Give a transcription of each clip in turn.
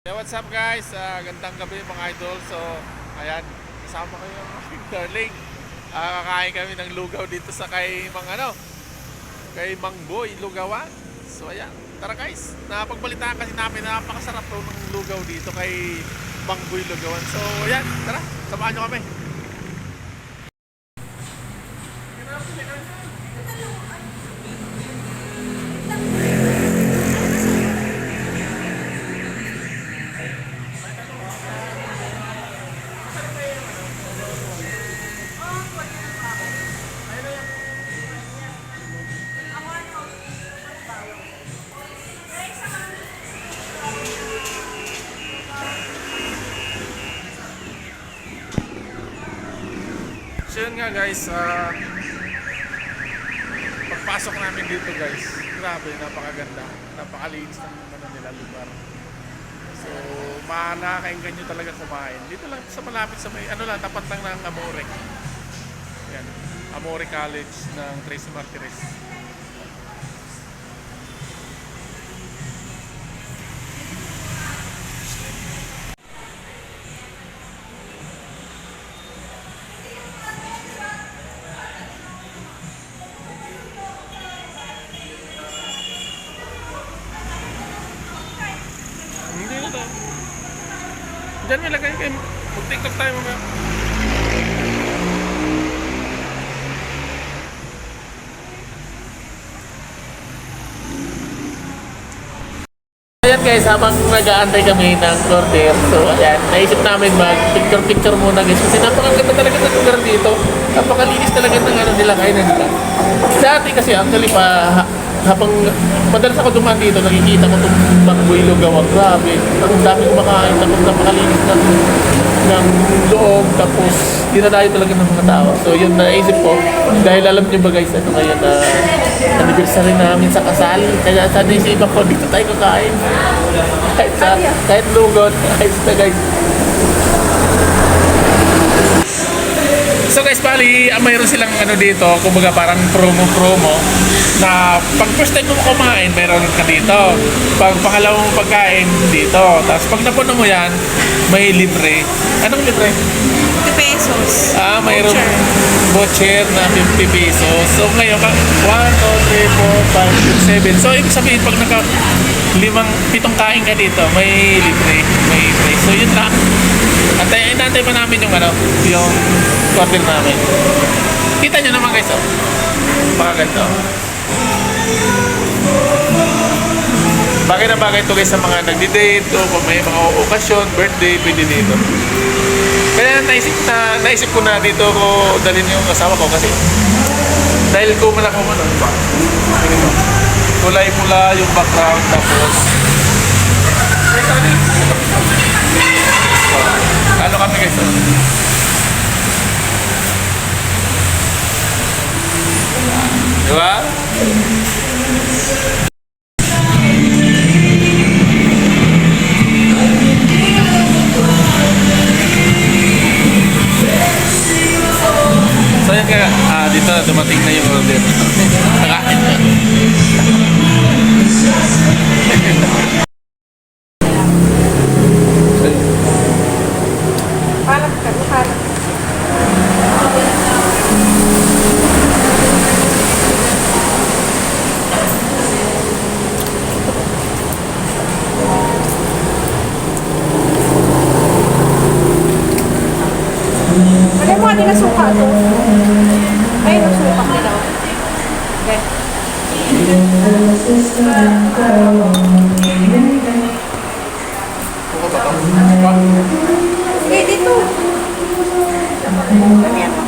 Yeah, what's up guys? Gandang gabi mga idol. So, ayan, kasama ko yung darling. Kakain kami ng lugaw dito sa kay kay Mang Boy Lugawan. So, ayan, tara guys. Napagbalitaan kasi namin na napakasarap to ng lugaw dito kay Mang Boy Lugawan. So, ayan, tara, samahan nyo kami. So yun nga guys, pagpasok namin dito guys, grabe, napakaganda, napakalinis ng nila lugar. So makakainggan nyo talaga kumain. Dito lang sa malapit sa may, tapat lang ng Amore. Yan, Amore College ng Tracy Martires. Hindi na to. Diyan may lagay kayo. Mag-tiktok tayo mamaya. Ayan guys, habang nag-aantay kami ng order. So ayan, naisip namin mag-picture muna guys. Kasi napakaganda talaga ng lugar dito. Napakalinis talaga ng nila, kainan nila. Dati kasi actually habang madalas ako dumaan dito, nakikita ko itong Mang Boy Lugawan. Grabe, ang dami kumakain, tapos napakalinis ng loob, tapos dinadayo talaga ng mga tao. So yun, naisip ko, dahil alam nyo ba guys, ngayon na anniversary namin sa kasal, kaya sa naisipan ko, dito tayo kakain. Kahit lugaw, ayos na guys. So guys, bali, mayroon silang dito, kumbaga parang promo na pag first time mo kumain, meron ka dito. Pag pangalawang pagkain, dito. Tapos pag napuno mo yan, may libre. Anong libre? 50 pesos. Mayroon voucher na 50 pesos. So ngayon, 1, 2, 3, 4, 5, 6, 7. So ibig sabihin, pag naka 7 kain ka dito, may libre, may free. So yun lang. Inaantay pa namin yung order namin. Kita nyo naman guys, pakaganda. Bagay na bagay ito guys sa mga nagdi-date o kung may mga okasyon, birthday, pwede dito. Kaya naisip ko na dito ko dalhin yung asawa ko kasi dahil kumala ko kulay pula yung background, tapos ano kami guys, diba? So yan kaya, dito dumating na yung order. Nakain na. Alam mo, hindi na suka ito. Ay, nasuka nila. Okay. Sige, dito. Ganyan mo.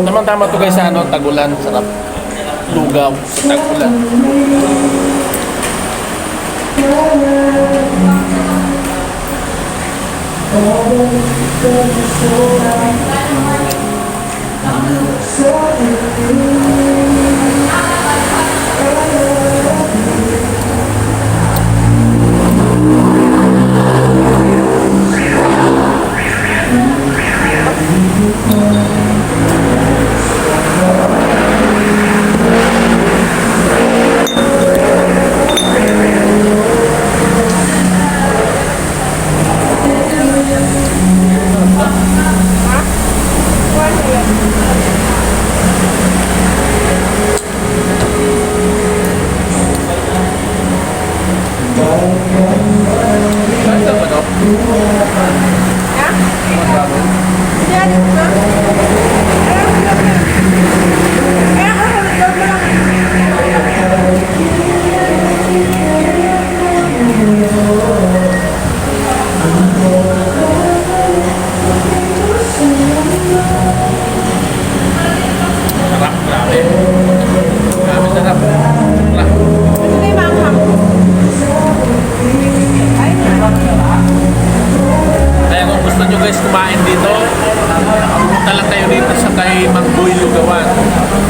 Tama-tama to guys sa tagulan, sarap. Lugaw sa tagulan. Mangboy Lugawan.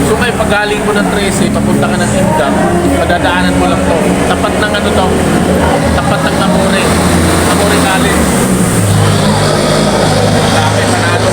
So ngayon, pag galing mo ng 13, papunta ka ng Indang, madadaanan mo lang to. Tapat ng ano to, tapat ng Amore. Amore College. Dami, panalo.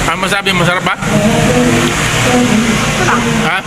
Ano masabi? Masarap ba? Ha?